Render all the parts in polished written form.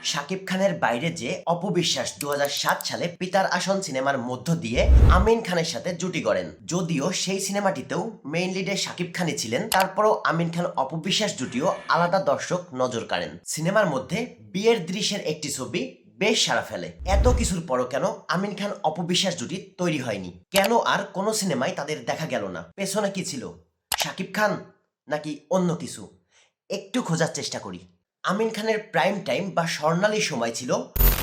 শাকিব খানের বাইরে যে অপবিশ্বাস 2007 সালে পিতার আসন সিনেমার মধ্য দিয়ে আমিন খানের সাথে জুটি গড়েন। যদিও সেই সিনেমাটিতেও মেইন লিডে শাকিব খানই ছিলেন, তারপরও আমিন খান অপবিশ্বাস জুটিও আলাদা দর্শক নজর কাড়েন। সিনেমার মধ্যে বিয়ের দৃশ্যের একটি ছবি বেশ সাড়া ফেলে। এত কিছুর পরও কেন আমিন খান অপবিশ্বাস জুটি তৈরি হয়নি? কেন আর কোনো সিনেমায় তাদের দেখা গেল না? পেছনে কি ছিল? শাকিব খান নাকি অন্য কিছু? একটু খোঁজার চেষ্টা করি। আমিন খানের প্রাইম টাইম বা স্বর্ণালী সময় ছিল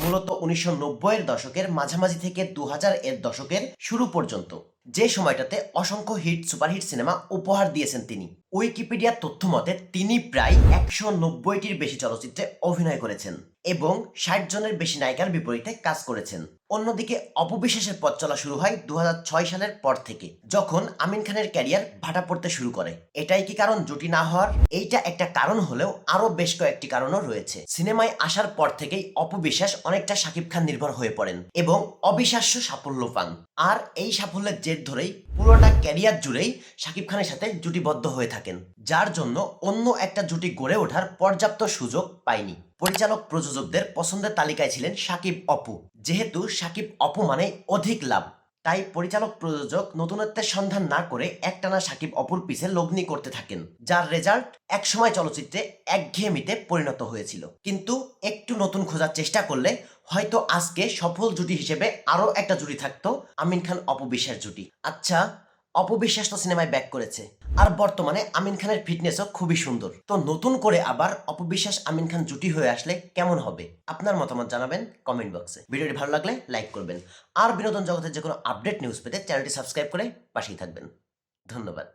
মূলত 1990-এর দশকের মাঝামাঝি থেকে 2000-এর দশকের শুরু পর্যন্ত, যে সময়টাতে অসংখ্য হিট সুপারহিট সিনেমা উপহার দিয়েছেন তিনি। উইকিপিডিয়ার তথ্য মতে তিনি প্রায় 190-টির বেশি চলচ্চিত্রে অভিনয় করেছেন এবং 60 জনের বেশি নায়িকার বিপরীতে কাজ করেছেন। অন্যদিকে অপবিশ্বাসের পথ চলা শুরু হয় 2006 সালের পর থেকে, যখন আমিন খানের ক্যারিয়ার ভাটা পড়তে শুরু করে। এটাই কি কারণ জুটি না হওয়ার? এইটা একটা কারণ হলেও আরো বেশ কয়েকটি কারণও রয়েছে। সিনেমায় আসার পর থেকেই অপবিশ্বাস অনেকটা শাকিব খান নির্ভর হয়ে পড়েন এবং অবিশ্বাস্য সাফল্য পান। আর এই সাফল্যের জের ধরেই পুরোটা ক্যারিয়ার জুড়েই শাকিব খানের সাথে জুটিবদ্ধ হয়ে থাকেন, যার জন্য অন্য একটা জুটি গড়ে ওঠার পর্যাপ্ত সুযোগ পায়নি। পরিচালক প্রযোজকদের পছন্দের তালিকায় ছিলেন শাকিব অপু। যেহেতু শাকিব অপু মানে অধিক লাভ, তাই পরিচালক প্রযোজক নতুনত্বের সন্ধান না করে একটানা শাকিব অপুর পিছে লগ্নি করতে থাকেন, যার রেজাল্ট একসময় চলচ্চিত্রে একঘেয়েমিতে পরিণত হয়েছিল। কিন্তু একটু নতুন খোঁজার চেষ্টা করলে হয়তো আজকে সফল জুটি হিসেবে আরো একটা জুটি থাকতো, আমিন খান অপবিশ্বাস জুটি। আচ্ছা, অপবিশ্বাস তো সিনেমায় ব্যাক করেছে, আর বর্তমানে আমিন খানের ফিটনেসও খুবই সুন্দর। তো নতুন করে আবার অপবিশ্বাস আমিন খান জুটি হয়ে আসলে কেমন হবে? আপনার মতামত জানাবেন কমেন্ট বক্সে। ভিডিওটি ভালো লাগলে লাইক করবেন, আর বিনোদন জগতের যে কোনো আপডেট নিউজ পেতে চ্যানেলটি সাবস্ক্রাইব করে পাশেই থাকবেন। ধন্যবাদ।